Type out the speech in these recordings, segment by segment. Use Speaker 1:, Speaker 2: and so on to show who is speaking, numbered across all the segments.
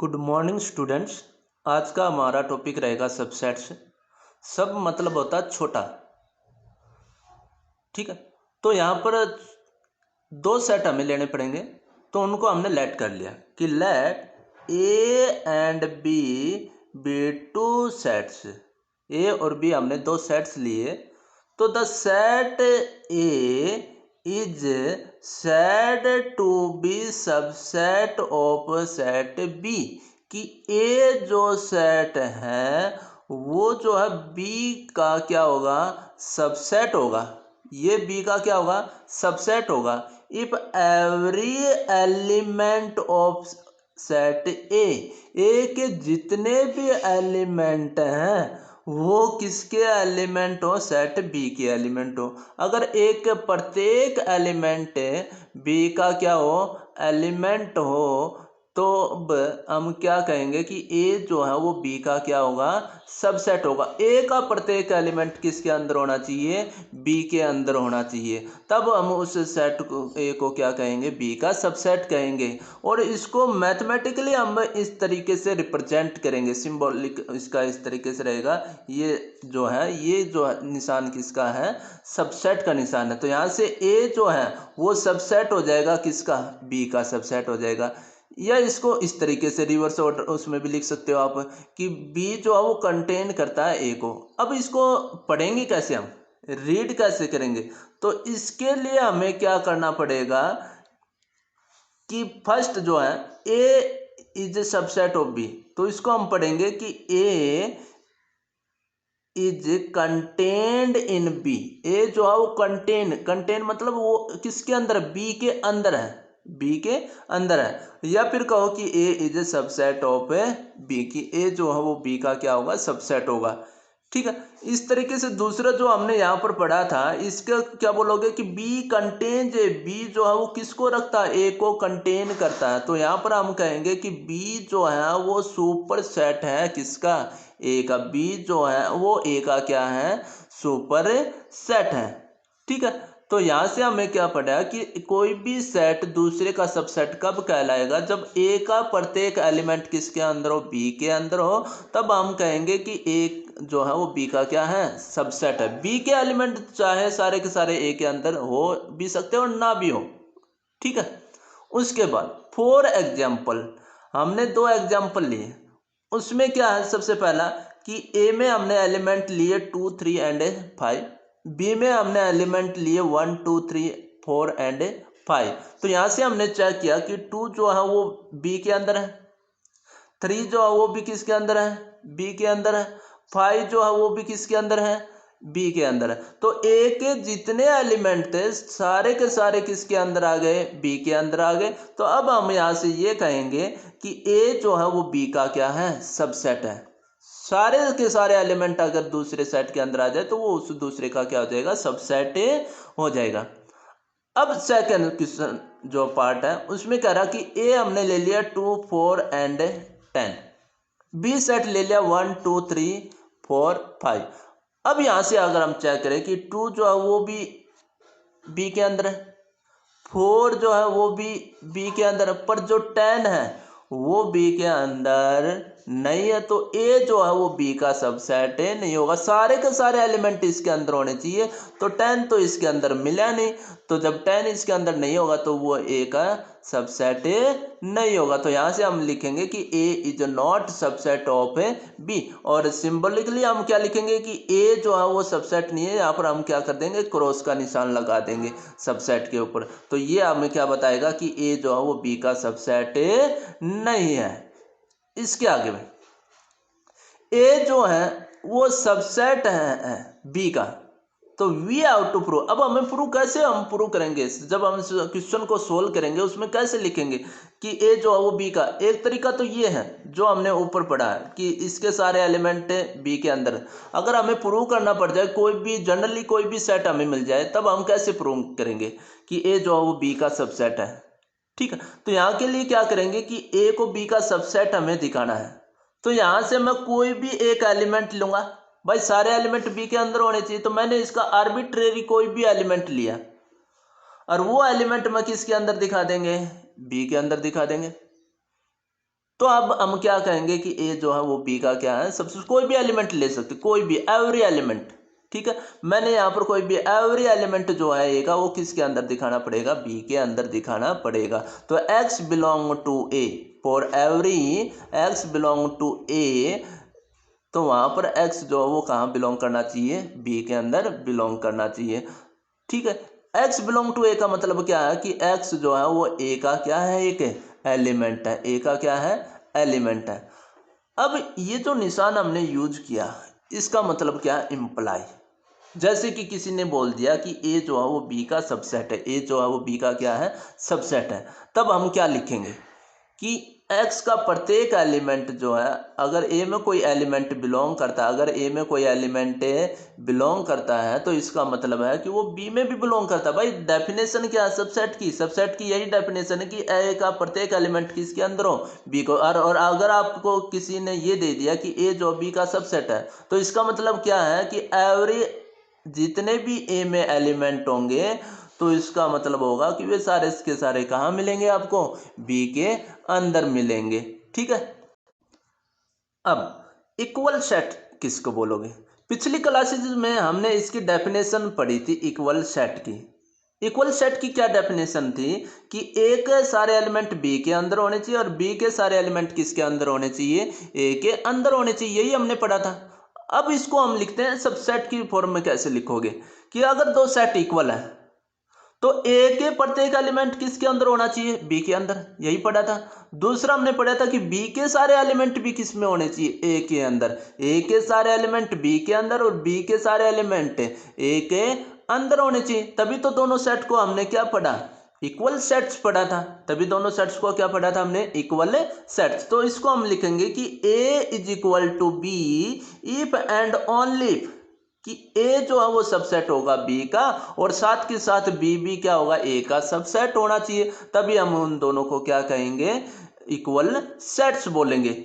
Speaker 1: Good morning students. आज का हमारा टॉपिक रहेगा सबसेट्स। सब मतलब होता है छोटा। ठीक है, तो यहाँ पर दो सेट हमें लेने पड़ेंगे, तो उनको हमने लेट कर लिया कि let A and B two sets. A और बी हमने दो सेट्स लिए, तो the set A is said to be subset of set B. कि ए जो सेट है वो जो है बी का क्या होगा, सबसेट होगा। ये बी का क्या होगा, सबसेट होगा। If every element of set A के जितने भी एलिमेंट हैं वो किसके एलिमेंट हो, सेट बी के एलिमेंट हो। अगर एक प्रत्येक एलिमेंट बी का क्या हो, एलिमेंट हो, तो अब हम क्या कहेंगे कि ए जो है वो बी का क्या होगा, सबसेट होगा। ए का प्रत्येक एलिमेंट किसके अंदर होना चाहिए, बी के अंदर होना चाहिए। तब हम उस सेट को ए को क्या कहेंगे, बी का सबसेट कहेंगे। और इसको मैथमेटिकली हम इस तरीके से रिप्रेजेंट करेंगे, सिंबॉलिक इसका इस तरीके से रहेगा। ये जो निशान किसका है, सबसेट का निशान है। तो यहाँ से ए जो है वो सबसेट हो जाएगा किसका, बी का सबसेट हो जाएगा। या इसको इस तरीके से रिवर्स ऑर्डर उसमें भी लिख सकते हो आप कि बी जो है वो कंटेन करता है ए को। अब इसको पढ़ेंगे कैसे, हम रीड कैसे करेंगे, तो इसके लिए हमें क्या करना पड़ेगा कि फर्स्ट जो है A is a subset of B. तो इसको हम पढ़ेंगे कि A is contained in B. A जो है वो कंटेन मतलब वो किसके अंदर है, बी के अंदर है, बी के अंदर है। या फिर कहो कि A is a subset of B, की ए जो है वो बी का क्या होगा, सबसेट होगा। ठीक है, इस तरीके से दूसरा जो हमने यहाँ पर पढ़ा था इसका क्या बोलोगे कि बी कंटेन जे, बी जो है वो किसको रखता है, ए को कंटेन करता है। तो यहाँ पर हम कहेंगे कि बी जो है वो सुपर सेट है किसका, ए का। बी जो है वो ए का क्या है, सुपर सेट है। ठीक है, तो यहां से हमें क्या पढ़ा कि कोई भी सेट दूसरे का सबसेट कब कहलाएगा, जब ए का प्रत्येक एलिमेंट किसके अंदर हो, बी के अंदर हो। तब हम कहेंगे कि ए जो है वो बी का क्या है, सबसेट है। बी के एलिमेंट चाहे सारे के सारे ए के अंदर हो भी सकते हो और ना भी हो। ठीक है, उसके बाद फॉर एग्जाम्पल हमने दो एग्जाम्पल लिए। उसमें क्या है, सबसे पहला कि ए में हमने एलिमेंट लिए 2 3 एंड 5, बी में हमने एलिमेंट लिए 1 2 3 4 एंड 5। तो यहां से हमने चेक किया कि 2 जो है वो बी के अंदर है, 3 जो है वो भी किसके अंदर है, बी के अंदर है, 5 जो है वो भी किसके अंदर है, बी के अंदर है। तो ए के जितने एलिमेंट थे सारे के सारे किसके अंदर आ गए, बी के अंदर आ गए। तो अब हम यहां से ये कहेंगे कि ए जो है वो बी का क्या है, सबसेट है। सारे के सारे एलिमेंट अगर दूसरे सेट के अंदर आ जाए तो वो उस दूसरे का क्या हो जाएगा, सबसेट हो जाएगा। अब सेकंड क्वेश्चन जो पार्ट है उसमें कह रहा कि ए हमने ले लिया 2 4 एंड 10, बी सेट ले लिया 1 2 3 4 5। अब यहां से अगर हम चेक करें कि 2 जो है वो भी बी के अंदर है, 4 जो है वो भी बी के अंदर है, पर जो 10 है वो बी के अंदर नहीं है। तो ए जो है वो बी का सबसेट नहीं होगा, सारे के सारे एलिमेंट इसके अंदर होने चाहिए। तो 10 तो इसके अंदर मिला नहीं, तो जब 10 इसके अंदर नहीं होगा तो वो ए का सबसेट नहीं होगा। तो यहां से हम लिखेंगे कि A is not subset of B. और सिंबलिकली हम क्या लिखेंगे कि ए जो है वो सबसेट नहीं है, यहाँ पर हम क्या कर देंगे, क्रॉस का निशान लगा देंगे सबसेट के ऊपर। तो ये हमें क्या बताएगा कि ए जो है वो बी का सबसेट नहीं है। इसके आगे में ए जो है वो सबसेट है बी का, तो वी हैव टू प्रूव। अब हमें प्रूव कैसे, हम प्रूव करेंगे जब हम क्वेश्चन को सोल्व करेंगे उसमें कैसे लिखेंगे कि ए जो है वो बी का। एक तरीका तो ये है जो हमने ऊपर पढ़ा है कि इसके सारे एलिमेंट बी के अंदर। अगर हमें प्रूव करना पड़ जाए, कोई भी जनरली कोई भी सेट हमें मिल जाए, तब हम कैसे प्रूव करेंगे कि ए जो है वो बी का सबसेट है। ठीक है, तो यहाँ के लिए क्या करेंगे कि ए को बी का सबसेट हमें दिखाना है। तो यहां से मैं कोई भी एक एलिमेंट लूंगा, भाई सारे एलिमेंट बी के अंदर होने चाहिए, तो मैंने इसका आर्बिट्रेरी कोई भी एलिमेंट लिया और वो एलिमेंट मैं किसके अंदर दिखा देंगे, बी के अंदर दिखा देंगे। तो अब हम क्या कहेंगे कि ए जो है वो बी का क्या है सबसे, कोई भी एलिमेंट ले सकते, कोई भी, एवरी एलिमेंट। ठीक है, मैंने यहाँ पर कोई भी एवरी एलिमेंट जो है ए का वो किसके अंदर दिखाना पड़ेगा, बी के अंदर दिखाना पड़ेगा। तो x belong to A, for every x belong to A, तो वहाँ पर एक्स जो है वो कहाँ बिलोंग करना चाहिए, बी के अंदर बिलोंग करना चाहिए। ठीक है, एक्स बिलोंग टू ए का मतलब क्या है कि एक्स जो है वो ए का क्या है, एक एलिमेंट है, ए का क्या है, एलिमेंट है। अब ये जो निशान हमने यूज किया इसका मतलब क्या है, इम्प्लाई। जैसे कि किसी ने बोल दिया कि ए जो है वो बी का सबसेट है, ए जो है वो बी का क्या है, सबसेट है, तब हम क्या लिखेंगे कि एक्स का प्रत्येक एलिमेंट जो है, अगर ए में कोई एलिमेंट बिलोंग करता है, अगर ए में कोई एलिमेंट बिलोंग करता है तो इसका मतलब है कि वो बी में भी बिलोंग करता है। भाई डेफिनेशन क्या है सबसेट की, सबसेट की यही डेफिनेशन है कि ए का प्रत्येक एलिमेंट किसके अंदर हो, बी को। और अगर आपको किसी ने ये दे दिया कि ए जो बी का सबसेट है, तो इसका मतलब क्या है कि एवरी, जितने भी ए में एलिमेंट होंगे तो इसका मतलब होगा कि वे सारे के सारे कहाँ मिलेंगे आपको, बी के अंदर मिलेंगे। ठीक है, अब इक्वल सेट किसको बोलोगे, पिछली क्लासेस में हमने इसकी डेफिनेशन पढ़ी थी इक्वल सेट की। इक्वल सेट की क्या डेफिनेशन थी कि ए के सारे एलिमेंट बी के अंदर होने चाहिए और बी के सारे एलिमेंट किसके अंदर होने चाहिए, ए के अंदर होने चाहिए, यही हमने पढ़ा था। अब इसको हम लिखते हैं सबसेट की फॉर्म में। कैसे लिखोगे कि अगर दो सेट इक्वल है तो ए के प्रत्येक एलिमेंट किसके अंदर होना चाहिए, बी के अंदर, यही पढ़ा था। दूसरा हमने पढ़ा था कि बी के सारे एलिमेंट भी किस में होने चाहिए, ए के अंदर, ए के सारे एलिमेंट बी के अंदर और बी के सारे एलिमेंट ए के अंदर होने चाहिए। तभी तो दोनों सेट को हमने क्या पढ़ा, इक्वल सेट्स पढ़ा था। तभी दोनों सेट्स को क्या पढ़ा था हमने, इक्वल सेट्स। तो इसको हम लिखेंगे कि A is equal to B if and only कि ए जो है वो सबसेट होगा बी का, और साथ के साथ बी भी क्या होगा, ए का सबसेट होना चाहिए। तभी हम उन दोनों को क्या कहेंगे, इक्वल सेट्स बोलेंगे।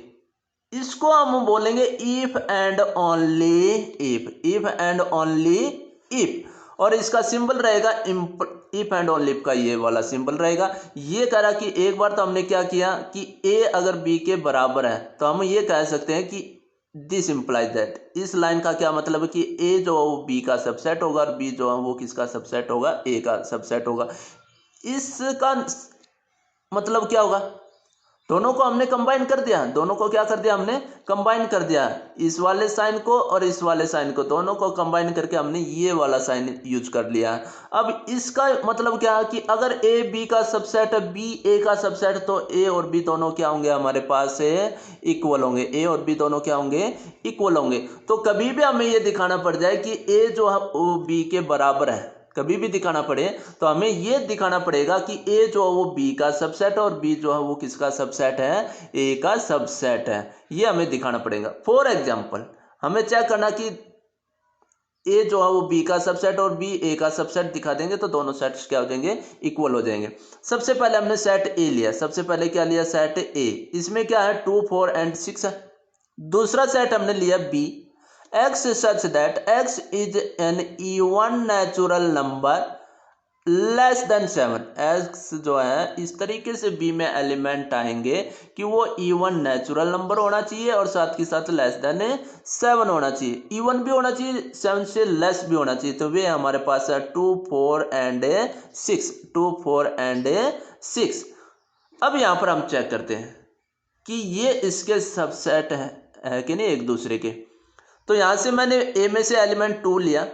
Speaker 1: इसको हम बोलेंगे if and only if, if and only if. और इसका सिंबल रहेगा इफ एंड ओनली इफ का ये वाला सिंबल रहेगा। ये कह रहा कि एक बार तो हमने क्या किया कि ए अगर बी के बराबर है तो हम ये कह सकते हैं कि दिस इम्प्लाइज दैट, इस लाइन का क्या मतलब है कि ए जो है वो बी का सबसेट होगा और बी जो है वो किसका सबसेट होगा, ए का सबसेट होगा। इसका मतलब क्या होगा, दोनों को हमने कंबाइन कर दिया, दोनों को क्या कर दिया हमने, कंबाइन कर दिया, इस वाले साइन को और इस वाले साइन को, दोनों को कंबाइन करके हमने ये वाला साइन यूज कर लिया। अब इसका मतलब क्या है कि अगर ए बी का सबसेट है, बी ए का सबसेट, तो ए और बी दोनों क्या होंगे हमारे पास इक्वल होंगे, ए और बी दोनों क्या होंगे, इक्वल होंगे। तो कभी भी हमें ये दिखाना पड़ जाए कि ए जो है वो बी के बराबर है, कभी भी दिखाना पड़े तो हमें यह दिखाना पड़ेगा कि ए जो है वो बी का सबसेट है और बी जो है वो किसका सबसेट है, ए का सबसेट है। ये हमें दिखाना पड़ेगा। फॉर एग्जांपल हमें चेक करना कि ए जो है वो बी का सबसेट और बी ए का सबसेट दिखा देंगे तो दोनों सेट्स क्या हो जाएंगे, इक्वल हो जाएंगे। सबसे पहले हमने सेट ए लिया, सबसे पहले क्या लिया, सेट ए। इसमें क्या है 2 4 एंड 6 है। दूसरा सेट हमने लिया B, x such that x is an even natural number less than 7। x जो है इस तरीके से b में एलिमेंट आएंगे कि वो इवन नेचुरल नंबर होना चाहिए और साथ के साथ लेस देन 7 होना चाहिए, इवन भी होना चाहिए, 7 से लेस भी होना चाहिए। तो वे हमारे पास है 2 4 एंड 6, 2 4 एंड 6। अब यहाँ पर हम चेक करते हैं कि ये इसके सबसेट है कि नहीं एक दूसरे के। तो यहां से मैंने ए में से एलिमेंट 2 लिया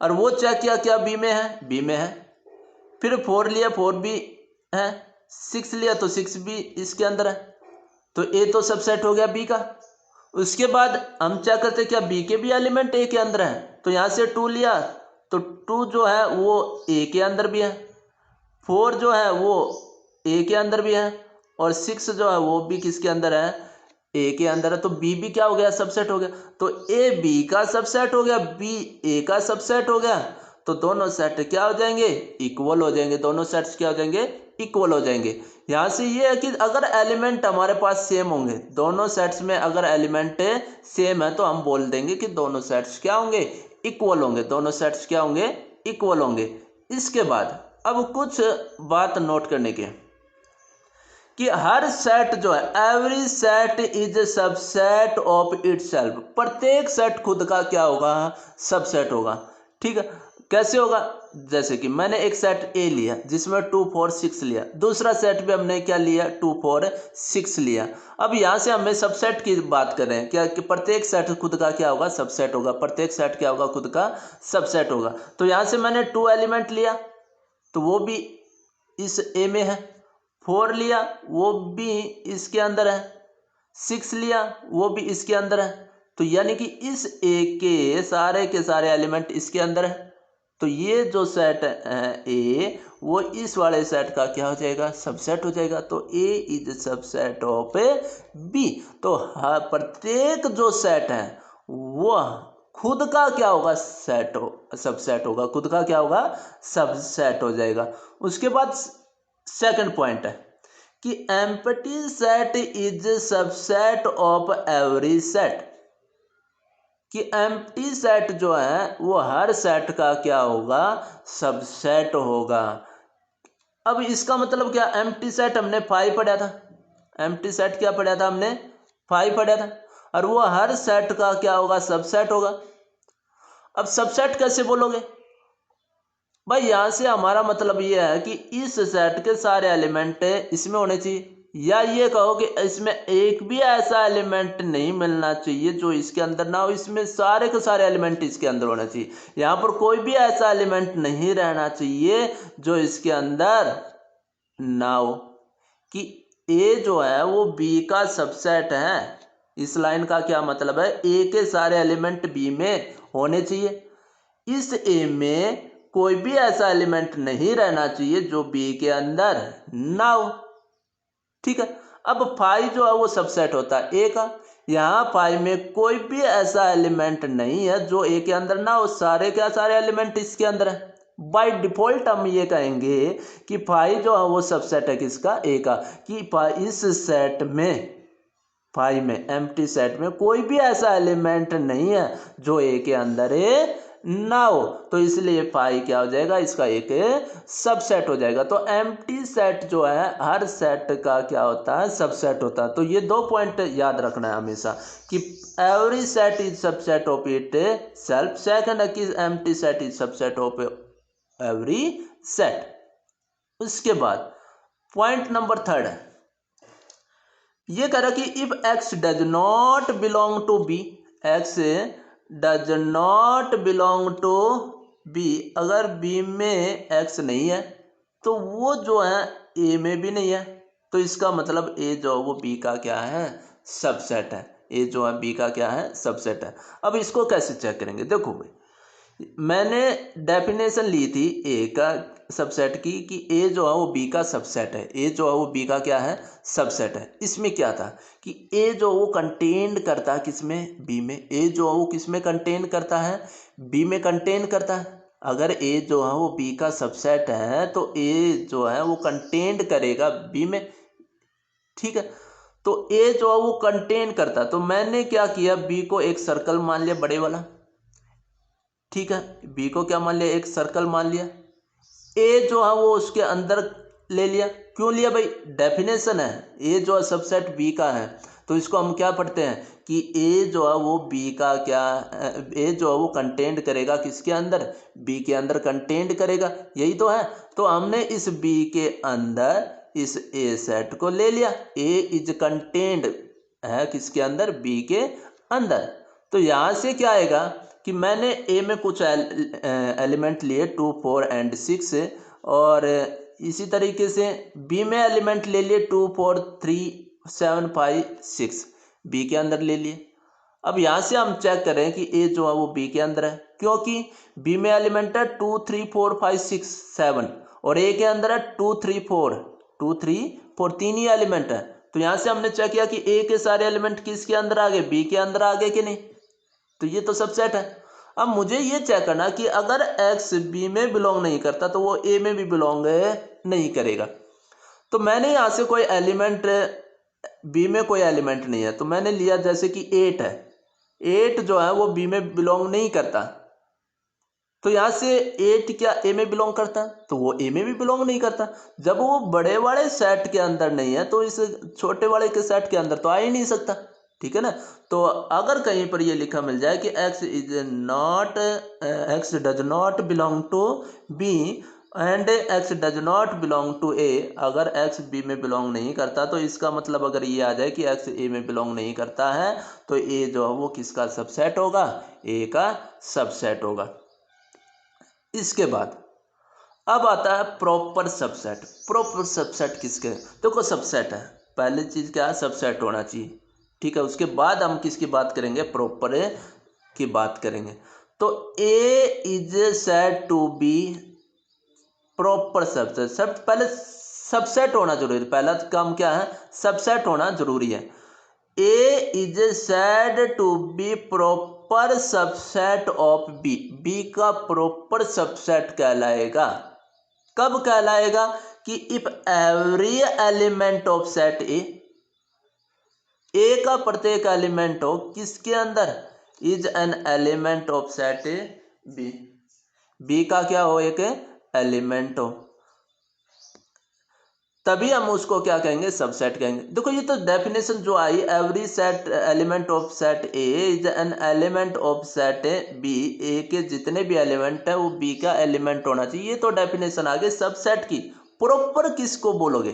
Speaker 1: और वो चेक किया क्या बी में है, बी में है। फिर 4 लिया, 4 भी है। 6 लिया तो 6 भी इसके अंदर है, तो ए तो सबसेट हो गया बी का। उसके बाद हम चेक करते क्या बी के भी एलिमेंट ए के अंदर है, तो यहां से 2 लिया तो 2 जो है वो ए के अंदर भी है, 4 जो है वो ए के अंदर भी है और 6 जो है वो भी किसके अंदर है, ए के अंदर है। तो बी भी क्या हो गया, सबसेट हो गया। तो ए बी का सबसेट हो गया, बी ए का सबसेट हो गया। तो दोनों सेट क्या हो जाएंगे, इक्वल हो जाएंगे। दोनों सेट्स क्या हो जाएंगे, इक्वल हो जाएंगे। यहां से ये है कि अगर एलिमेंट हमारे पास सेम होंगे, दोनों सेट्स में अगर एलिमेंट सेम है तो हम बोल देंगे कि दोनों सेट्स क्या होंगे, इक्वल होंगे। दोनों सेट्स क्या होंगे, इक्वल होंगे। इसके बाद अब कुछ बात नोट करने के कि हर सेट जो है, every set is a subset of itself, प्रत्येक सेट खुद का क्या होगा, सबसेट होगा। ठीक है, कैसे होगा, जैसे कि मैंने एक सेट ए लिया जिसमें 2 4 6 लिया, दूसरा सेट भी हमने क्या लिया, 2 4 6 लिया। अब यहाँ से हमें सबसेट की बात कर रहे हैं क्या, कि प्रत्येक सेट खुद का क्या होगा, सबसेट होगा, प्रत्येक सेट क्या होगा, खुद का सबसेट होगा। तो यहाँ से मैंने 2 एलिमेंट लिया तो वो भी इस ए में है, 4 लिया वो भी इसके अंदर है, 6 लिया वो भी इसके अंदर है। तो यानी कि इस ए के सारे एलिमेंट इसके अंदर है। तो ये जो सेट है ए, वो इस वाले सेट का क्या हो जाएगा, सबसेट हो जाएगा। तो A is subset of B. तो प्रत्येक जो सेट है वो खुद का क्या होगा, सबसेट होगा, खुद का क्या होगा, सबसेट हो जाएगा। उसके बाद सेकंड पॉइंट है कि empty set is subset of every set, कि एम्प्टी सेट जो है वो हर सेट का क्या होगा, सबसेट होगा। अब इसका मतलब क्या, एम्प्टी सेट हमने 5 पढ़ा था, एम्प्टी सेट क्या पढ़ा था हमने, 5 पढ़ा था, और वो हर सेट का क्या होगा, सबसेट होगा। अब सबसेट कैसे बोलोगे भाई, यहां से हमारा मतलब ये है कि इस सेट के सारे एलिमेंट इसमें होने चाहिए, या ये कहो कि इसमें एक भी ऐसा एलिमेंट नहीं मिलना चाहिए जो इसके अंदर ना हो, इसमें सारे के सारे एलिमेंट इसके अंदर होना चाहिए। यहाँ पर कोई भी ऐसा एलिमेंट नहीं रहना चाहिए जो इसके अंदर ना हो, कि ए जो है वो बी का सबसेट है। इस लाइन का क्या मतलब है, ए के सारे एलिमेंट बी में होने चाहिए, इस ए में कोई भी ऐसा एलिमेंट नहीं रहना चाहिए जो बी के अंदर ना हो। ठीक है, अब 5 जो है वो सबसेट होता है ए का, यहाँ 5 में कोई भी ऐसा एलिमेंट नहीं है जो ए के अंदर ना हो, सारे एलिमेंट इसके अंदर है। बाय डिफॉल्ट हम ये कहेंगे कि 5 जो है वो सबसेट है किसका, ए का, कि इस सेट में 5 में एम्प्टी सेट में कोई भी ऐसा एलिमेंट नहीं है जो ए के अंदर ना हो, तो इसलिए 5 क्या हो जाएगा, इसका एक सबसेट हो जाएगा। तो एम्प्टी सेट जो है हर सेट का क्या होता है, सबसेट होता है। तो ये 2 पॉइंट याद रखना है हमेशा, कि every set is subset of it self, second है कि empty set is subset of every set. उसके बाद पॉइंट नंबर 3 है, ये कह रहा कि if x does not belong to B, x does not belong to B, अगर बी में एक्स नहीं है तो वो जो है ए में भी नहीं है, तो इसका मतलब ए जो है वो बी का क्या है, सबसेट है। ए जो है बी का क्या है, सबसेट है। अब इसको कैसे चेक करेंगे, देखो भाई मैंने डेफिनेशन ली थी ए का सबसेट की, कि ए जो है वो बी का सबसेट है, ए जो है वो बी का क्या है, सबसेट है। इसमें क्या था कि ए जो वो कंटेन करता है किसमें, बी में, ए जो है वो किसमें कंटेन करता है, बी में कंटेन करता है। अगर ए जो है वो बी का सबसेट है तो ए जो है वो कंटेन करेगा बी में। ठीक है, तो ए जो है वो कंटेन करता, तो मैंने क्या किया, बी को एक सर्कल मान लिया बड़े वाला। ठीक है, बी को क्या मान लिया, एक सर्कल मान लिया। ए जो है वो उसके अंदर ले लिया, क्यों लिया भाई, डेफिनेशन है, ए जो है सबसेट बी का है, तो इसको हम क्या पढ़ते हैं कि ए जो है वो बी का क्या, ए जो है वो कंटेंट करेगा किसके अंदर, बी के अंदर कंटेंट करेगा, यही तो है। तो हमने इस बी के अंदर इस ए सेट को ले लिया, ए इज कंटेंट है किसके अंदर, बी के अंदर। तो यहां से क्या आएगा कि मैंने ए में कुछ एलिमेंट लिए 2 4 एंड 6, और इसी तरीके से बी में एलिमेंट ले लिए 2 4 3 7 5 6, बी के अंदर ले लिए। अब यहाँ से हम चेक करें कि ए जो है वो बी के अंदर है, क्योंकि बी में एलिमेंट है 2 3 4 5 6 7, और ए के अंदर है 2 3 4 तीन ही एलिमेंट है। तो यहाँ से हमने चेक किया कि ए के सारे एलिमेंट किसके अंदर आ गए, बी के अंदर आ गए कि नहीं, तो ये तो सबसेट है। अब मुझे ये चेक करना कि अगर एक्स बी में बिलोंग नहीं करता तो वो ए में भी बिलोंग नहीं करेगा। तो मैंने यहाँ से कोई एलिमेंट, बी में कोई एलिमेंट नहीं है, तो मैंने लिया जैसे कि 8 है, 8 जो है वो बी में बिलोंग नहीं करता, तो यहाँ से 8 क्या ए में बिलोंग करता है? तो वो ए में भी बिलोंग नहीं करता। जब वो बड़े वाले सेट के अंदर नहीं है तो इस छोटे वाले के सेट के अंदर तो आ ही नहीं सकता। ठीक है ना। तो अगर कहीं पर ये लिखा मिल जाए कि x does not belong to B and x does not belong to A, अगर एक्स बी में बिलोंग नहीं करता तो इसका मतलब अगर ये आ जाए कि एक्स ए में बिलोंग नहीं करता है तो ए जो है वो किसका सबसेट होगा? ए का सबसेट होगा। इसके बाद अब आता है प्रॉपर सबसेट। प्रॉपर सबसेट किसके? देखो सबसेट है, पहली चीज क्या है? सबसेट होना चाहिए। ठीक है, उसके बाद हम किसकी बात करेंगे? प्रॉपर की बात करेंगे। तो A is said to be proper subset. सब पहले सबसेट होना जरूरी है। पहला काम क्या है? सबसेट होना जरूरी है। A is said to be proper subset of B. B का प्रॉपर सबसेट कहलाएगा। कब कहलाएगा? कि if every element of set A का प्रत्येक एलिमेंट हो किसके अंदर? Is an element of set B. B का क्या हो? एक एलिमेंट हो, तभी हम उसको क्या कहेंगे? सबसेट कहेंगे। देखो ये तो डेफिनेशन जो आई, every set element of set A is an element of set B. A के जितने भी एलिमेंट है वो बी का एलिमेंट होना चाहिए। ये तो डेफिनेशन आ गई सबसेट की। प्रॉपर किसको बोलोगे?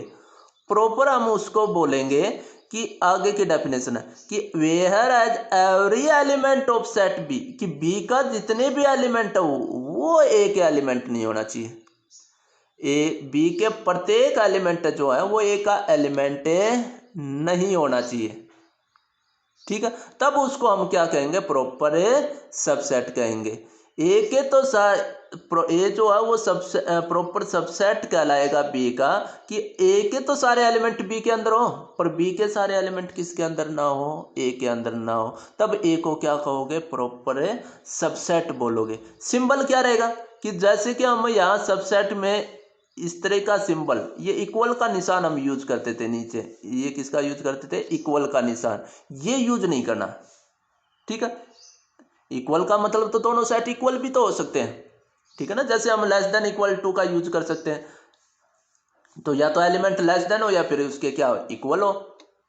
Speaker 1: प्रॉपर हम उसको बोलेंगे कि आगे की डेफिनेशन है कि whereas every element of set B, कि बी का जितने भी एलिमेंट है वो ए के एलिमेंट नहीं होना चाहिए। ए बी के प्रत्येक एलिमेंट जो है वो ए का एलिमेंट नहीं होना चाहिए। ठीक है, तब उसको हम क्या कहेंगे? प्रॉपर सबसेट कहेंगे। ए के तो ए जो है वो सबसे प्रॉपर सबसेट कहलाएगा बी का, कि ए के तो सारे एलिमेंट बी के अंदर हो पर बी के सारे एलिमेंट किसके अंदर ना हो? ए के अंदर ना हो। तब ए को क्या कहोगे? प्रॉपर सबसेट बोलोगे। सिंबल क्या रहेगा? कि जैसे कि हम यहाँ सबसेट में इस तरह का सिंबल, ये इक्वल का निशान हम यूज करते थे नीचे, ये किसका यूज करते थे? इक्वल का निशान। ये यूज नहीं करना। ठीक है, इक्वल का मतलब तो दोनों सेट इक्वल भी तो हो सकते हैं। ठीक है ना, जैसे हम लेस देन इक्वल टू का यूज कर सकते हैं, तो या तो एलिमेंट लेस देन हो या फिर उसके क्या हो? इक्वल हो।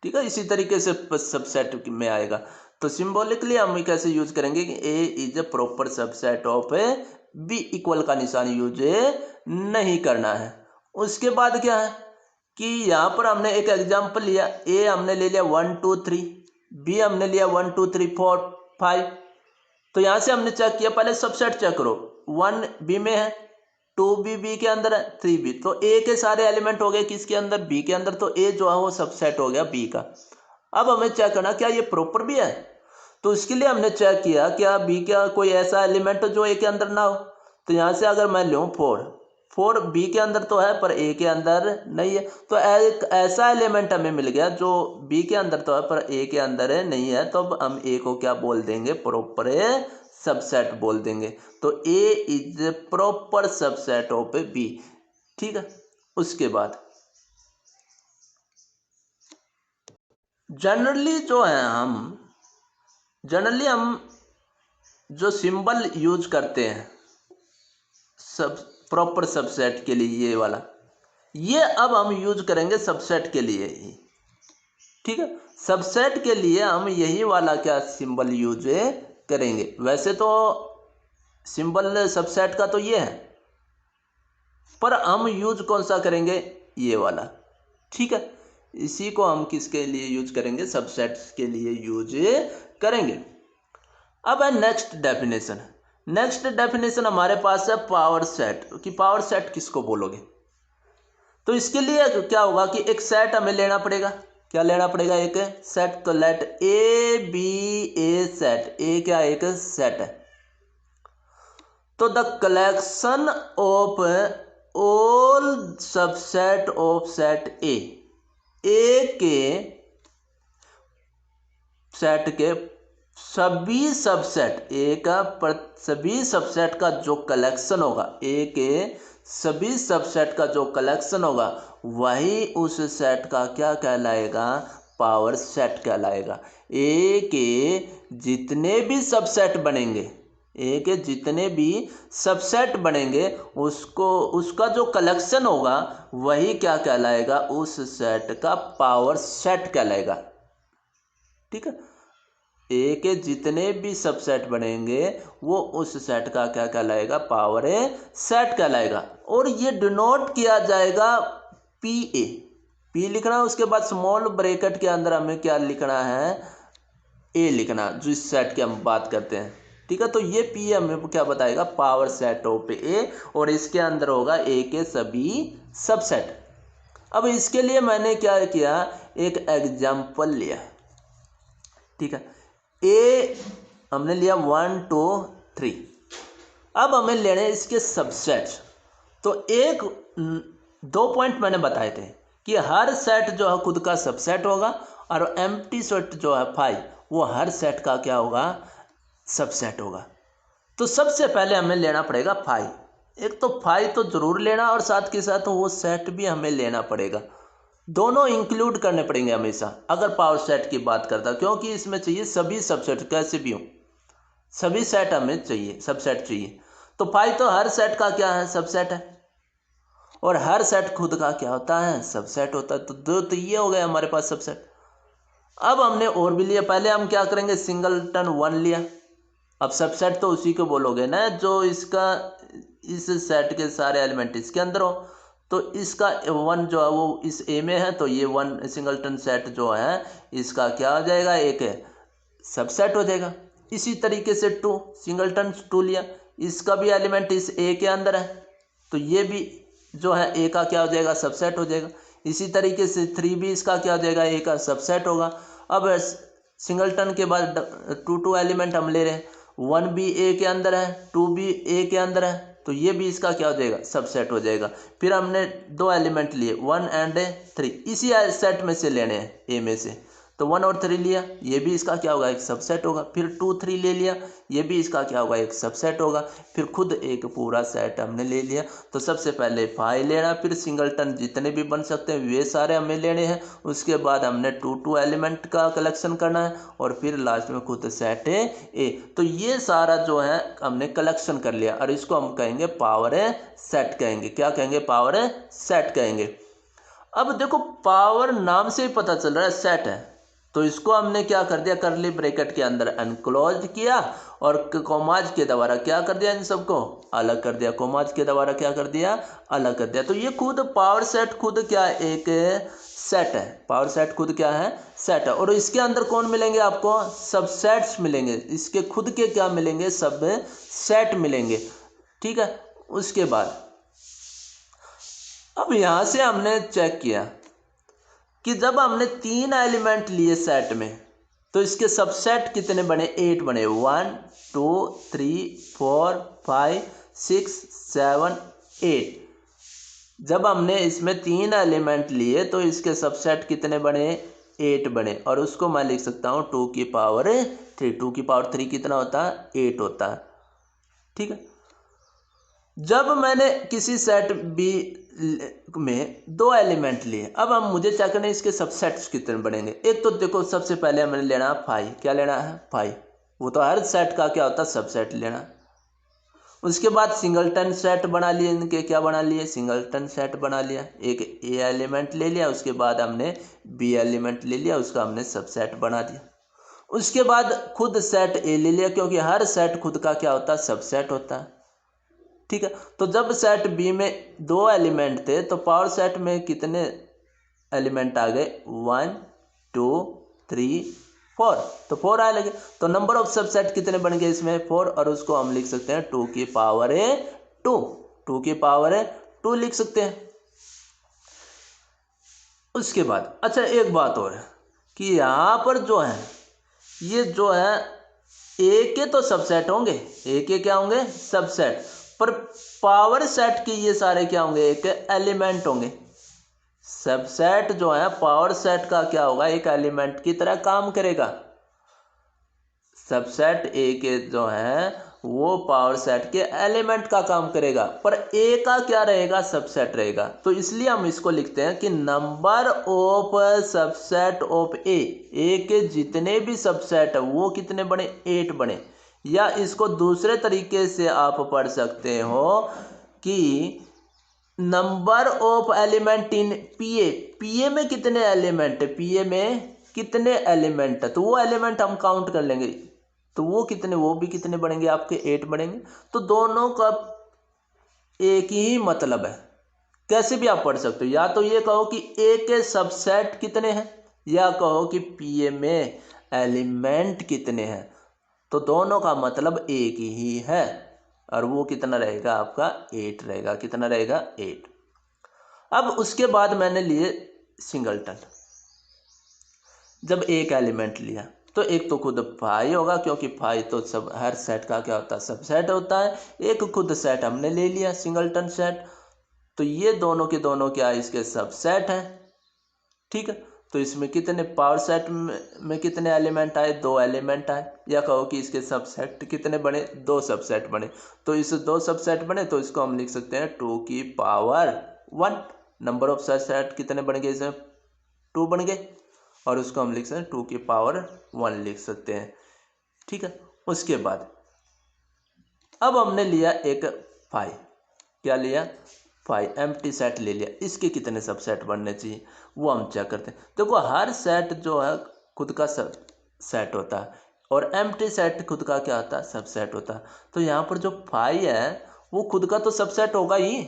Speaker 1: ठीक है, इसी तरीके से सबसेट में आएगा। तो सिंबॉलिकली हम कैसे यूज करेंगे कि A is a proper subset of A B, equal का निशान यूज नहीं करना है। उसके बाद क्या है कि यहाँ पर हमने एक एग्जांपल लिया, ए हमने ले लिया 1 2 3, बी हमने लिया 1 2 3 4 5। तो यहाँ से हमने चेक किया, पहले सबसेट चेक करो। 1 बी में है, 2 बी के अंदर है, 3 बी, तो ए के सारे एलिमेंट हो गए किसके अंदर? बी के अंदर। तो ए जो है वो सबसेट हो गया बी का। अब हमें चेक करना क्या ये प्रॉपर भी है। तो इसके लिए हमने चेक किया क्या बी का कोई ऐसा एलिमेंट जो ए के अंदर ना हो। तो यहाँ से अगर मैं लूँ 4 बी के अंदर तो है पर ए के अंदर नहीं है, तो एक ऐसा एलिमेंट हमें मिल गया जो बी के अंदर तो है पर ए के अंदर नहीं है। तो अब हम ए को क्या बोल देंगे? प्रॉपर सबसेट बोल देंगे। तो A is proper subset of B. ठीक है, उसके बाद जनरली हम जो सिंबल यूज करते हैं सब प्रॉपर सबसेट के लिए, ये वाला, ये अब हम यूज करेंगे सबसेट के लिए ही। ठीक है, सबसेट के लिए हम यही वाला क्या सिंबल यूज करेंगे। वैसे तो सिंबल सबसेट का तो ये है, पर हम यूज कौन सा करेंगे? ये वाला। ठीक है, इसी को हम किसके लिए यूज करेंगे? सबसेट्स के लिए यूज करेंगे। अब है नेक्स्ट डेफिनेशन। नेक्स्ट डेफिनेशन हमारे पास है पावर सेट। कि पावर सेट किसको बोलोगे? तो इसके लिए क्या होगा कि एक सेट हमें लेना पड़ेगा। क्या लेना पड़ेगा? एक सेट। तो let A be a set. A क्या? एक सेट है। तो the collection of all subset of set A के सेट के सभी सबसेट, ए का सभी सबसेट का जो कलेक्शन होगा, ए के सभी सबसेट का जो कलेक्शन होगा वही उस सेट का क्या कहलाएगा? पावर सेट कहलाएगा। ए के जितने भी सबसेट बनेंगे, ए के जितने भी सबसेट बनेंगे उसका जो कलेक्शन होगा वही क्या कहलाएगा, उस सेट का पावर सेट कहलाएगा। ठीक है, ए के जितने भी सबसेट बनेंगे वो उस सेट का क्या कहलाएगा, पावर सेट कहलाएगा। और ये डिनोट किया जाएगा पी ए, पी लिखना है, उसके बाद स्मॉल ब्रैकेट के अंदर हमें क्या लिखना है, ए लिखना, जो इस सेट की हम बात करते हैं। ठीक है, तो ये पी हमें क्या बताएगा, पावर सेट ऑफ ए, और इसके अंदर होगा ए के सभी सबसेट। अब इसके लिए मैंने क्या किया, एक एग्जाम्पल लिया। ठीक है, ए हमने लिया 1 2 3। अब हमें लेने इसके सबसेट्स। तो एक 2 पॉइंट मैंने बताए थे कि हर सेट जो है खुद का सबसेट होगा, और एम्प्टी सेट जो है 5 वो हर सेट का क्या होगा, सबसेट होगा। तो सबसे पहले हमें लेना पड़ेगा 5। एक तो 5 तो जरूर लेना, और साथ के साथ वो सेट भी हमें लेना पड़ेगा। दोनों इंक्लूड करने पड़ेंगे हमेशा अगर पावर सेट की बात करता, क्योंकि इसमें चाहिए सभी सबसेट, कैसे भी हो सभी सेट हमें चाहिए, सबसेट चाहिए। तो 5 तो हर सेट का क्या है, सबसेट है, और हर सेट खुद का क्या होता है, सबसेट होता है। तो दो तो ये हो गए हमारे पास सबसेट। अब हमने और भी लिया, पहले हम क्या करेंगे, सिंगलटन 1 लिया। अब सबसेट तो उसी को बोलोगे ना जो इसका, इस सेट के सारे एलिमेंट इसके अंदर हो। तो इसका 1 जो है वो इस ए में है, तो ये 1 सिंगलटन सेट जो है इसका क्या हो जाएगा, एक सबसेट हो जाएगा। इसी तरीके से 2 सिंगलटन 2 लिया, इसका भी एलिमेंट इस ए के अंदर है, तो ये भी जो है ए का क्या हो जाएगा, सबसेट हो जाएगा। इसी तरीके से 3 भी इसका क्या हो जाएगा, ए का सबसेट होगा। अब सिंगलटन के बाद 2 एलिमेंट हम ले रहे हैं, 1 भी ए के अंदर है, 2 भी ए के अंदर है, तो ये भी इसका क्या हो जाएगा, सबसेट हो जाएगा। फिर हमने 2 एलिमेंट लिए 1 एंड 3, इसी सेट में से लेने हैं, ए में से। तो 1 और 3 लिया, ये भी इसका क्या होगा, एक सबसेट होगा। फिर 2 3 ले लिया, ये भी इसका क्या होगा, एक सबसेट होगा। फिर खुद एक पूरा सेट हमने ले लिया। तो सबसे पहले 5 लेना, फिर सिंगलटन जितने भी बन सकते हैं वे सारे हमें लेने हैं। उसके बाद हमने 2 एलिमेंट का कलेक्शन करना है, और फिर लास्ट में खुद सेट ए। तो ये सारा जो है हमने कलेक्शन कर लिया, और इसको हम कहेंगे पावर सेट कहेंगे। क्या कहेंगे, पावर सेट कहेंगे। अब देखो पावर नाम से ही पता चल रहा है सेट है, तो इसको हमने क्या कर दिया, करली ब्रैकेट के अंदर एनक्लोज किया, और कोमाज के द्वारा क्या कर दिया, इन सबको अलग कर दिया। कोमाज के द्वारा क्या कर दिया, अलग कर दिया। तो ये खुद पावर सेट खुद क्या है, एक सेट है। पावर सेट खुद क्या है, सेट है। और इसके अंदर कौन मिलेंगे आपको, सबसेट्स मिलेंगे। इसके खुद के क्या मिलेंगे, सब सेट मिलेंगे। ठीक है, उसके बाद अब यहां से हमने चेक किया कि जब हमने 3 एलिमेंट लिए सेट में, तो इसके सबसेट कितने बने, 8 बने। 1 2 3 4 5 6 7 8। जब हमने इसमें 3 एलिमेंट लिए तो इसके सबसेट कितने बने, 8 बने। और उसको मैं लिख सकता हूँ 2 की पावर 3। 2 की पावर 3 कितना होता है, 8 होता है। ठीक है, जब मैंने किसी सेट बी में 2 एलिमेंट लिए, अब हम मुझे चेक करना है इसके सबसेट्स कितने बनेंगे। एक तो देखो सबसे पहले हमें लेना है 5। क्या लेना है, 5। वो तो हर सेट का क्या होता है, सबसेट लेना। उसके बाद सिंगलटन सेट बना लिए, इनके क्या बना लिए, सिंगलटन सेट बना लिया। एक ए एलिमेंट ले लिया, उसके बाद हमने बी एलिमेंट ले लिया, उसका हमने सबसेट बना दिया। उसके बाद खुद सेट ए ले लिया, क्योंकि हर सेट खुद का क्या होता है, सबसेट होता है। ठीक है, तो जब सेट बी में 2 एलिमेंट थे, तो पावर सेट में कितने एलिमेंट आ गए, 1 2 3 4। तो 4 आए लगे। तो नंबर ऑफ सबसेट कितने बन गए इसमें, 4। और उसको हम लिख सकते हैं 2 की पावर 2। 2 की पावर 2 लिख सकते हैं। उसके बाद अच्छा एक बात और है कि यहाँ पर जो है, ये जो है ए के तो सबसेट होंगे, ए के क्या होंगे, सबसेट। पर पावर सेट के ये सारे क्या होंगे, एक एलिमेंट होंगे। सबसेट जो है पावर सेट का क्या होगा, एक एलिमेंट की तरह काम करेगा। सबसेट ए के जो है वो पावर सेट के एलिमेंट का काम करेगा, पर ए का क्या रहेगा, सबसेट रहेगा। तो इसलिए हम इसको लिखते हैं कि नंबर ऑफ सबसेट ऑफ ए, ए के जितने भी सबसेट है वो कितने बने, 8 बने। या इसको दूसरे तरीके से आप पढ़ सकते हो कि नंबर ऑफ एलिमेंट इन पीए, पीए में कितने एलिमेंट है, पीए में कितने एलिमेंट है, तो वो एलिमेंट हम काउंट कर लेंगे, तो वो कितने, वो भी कितने बनेंगे आपके 8 बनेंगे। तो दोनों का एक ही मतलब है। कैसे भी आप पढ़ सकते हो, या तो ये कहो कि ए के सबसेट कितने हैं, या कहो कि पीए में एलिमेंट कितने हैं, तो दोनों का मतलब एक ही है, और वो कितना रहेगा आपका 8 रहेगा। कितना रहेगा 8। अब उसके बाद मैंने लिए सिंगलटन। जब एक एलिमेंट लिया तो एक तो खुद फाई होगा, क्योंकि फाई तो सब हर सेट का क्या होता है, सबसेट होता है। एक खुद सेट हमने ले लिया सिंगलटन सेट, तो ये दोनों के दोनों क्या है, इसके सबसेट हैं। ठीक है, तो इसमें कितने पावर सेट में कितने एलिमेंट आए, 2 एलिमेंट आए, या कहो कि इसके सबसेट कितने बने, 2 सबसेट बने। तो इस 2 सबसेट बने तो इसको हम लिख सकते हैं 2 की पावर 1। नंबर ऑफ सबसेट कितने बन गए, इसमें 2 बन गए, और उसको हम लिख सकते हैं 2 की पावर 1 लिख सकते हैं। ठीक है, उसके बाद अब हमने लिया एक 5, क्या लिया 5 एम्प्टी सेट ले लिया। इसके कितने सबसेट बनने चाहिए वो हम चेक करते हैं। देखो हर सेट जो है खुद का सब सेट होता है, और एम्प्टी सेट खुद का क्या होता है, सबसेट होता है। तो यहाँ पर जो 5 है वो खुद का तो सबसेट होगा ही,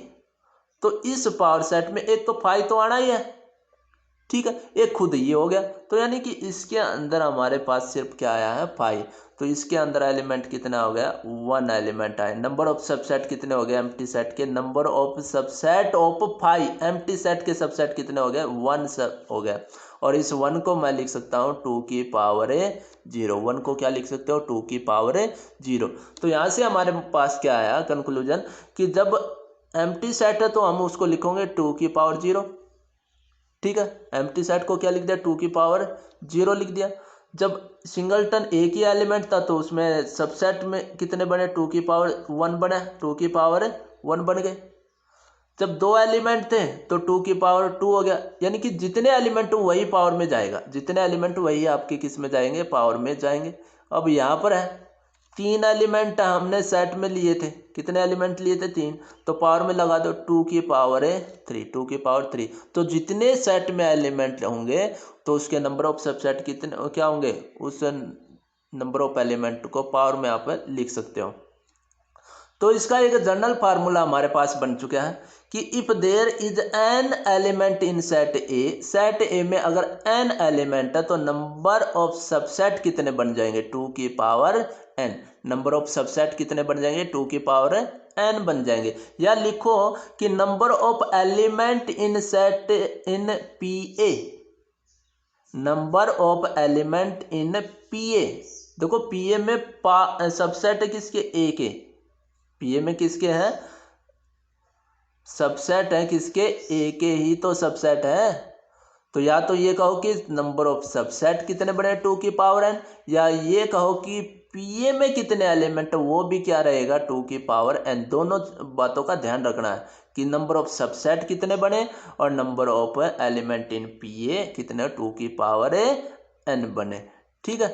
Speaker 1: तो इस पावर सेट में एक तो 5 तो आना ही है। ठीक है, एक खुद ये हो गया, तो यानी कि इसके अंदर हमारे पास सिर्फ क्या आया है 5। तो इसके अंदर एलिमेंट कितना हो गया, 1 एलिमेंट आए। नंबर ऑफ सबसेट कितने हो गए एम्प्टी सेट के, number of subset of 5, empty set के सबसेट कितने हो गए, 1 सब हो गया। और इस 1 को मैं लिख सकता हूँ 2 की पावर 0। 1 को क्या लिख सकते हो, 2 की पावर 0। तो यहाँ से हमारे पास क्या आया कंक्लूजन, कि जब एम्प्टी सेट है तो हम उसको लिखोगे 2 की पावर 0। ठीक है, एम्प्टी सेट को क्या लिख दिया, 2 की पावर 0 लिख दिया। जब सिंगलटन एक ही एलिमेंट था तो उसमें सबसेट में कितने बने, 2 की पावर 1 बने, 2 की पावर 1 बन गए। जब 2 एलिमेंट थे तो 2 की पावर 2 हो गया, यानी कि जितने एलिमेंट वही पावर में जाएगा, जितने एलिमेंट वही आपके किस में जाएंगे, पावर में जाएंगे। अब यहाँ पर है 3 एलिमेंट हमने सेट में लिए थे, कितने एलिमेंट लिए थे 3, तो पावर में लगा दो 2 की पावर 3, 2 की पावर 3। तो जितने सेट में एलिमेंट होंगे तो उसके नंबर ऑफ सबसेट कितने क्या होंगे, उस नंबर ऑफ एलिमेंट को पावर में आप लिख सकते हो। तो इसका एक जनरल फार्मूला हमारे पास बन चुका है कि if there is an element in set A, set A में अगर एन एलिमेंट है तो नंबर ऑफ सबसेट कितने बन जाएंगे, 2 की power n. Number of subset कितने बन जाएंगे, 2 की पावर एन बन जाएंगे। या लिखो कि number of element in set in P A, number of element in P A. देखो पी ए में सबसेट है किसके, ए के, पीए में किसके हैं सबसेट है, किसके, ए के ही तो सबसेट है। तो या तो ये कहो कि नंबर ऑफ सबसेट कितने बने 2 की पावर एन, या ये कहो कि पीए में कितने एलिमेंट वो भी क्या रहेगा 2 की पावर एन। दोनों बातों का ध्यान रखना है कि नंबर ऑफ सबसेट कितने बने और नंबर ऑफ एलिमेंट इन पीए कितने 2 की पावर एन बने। ठीक है,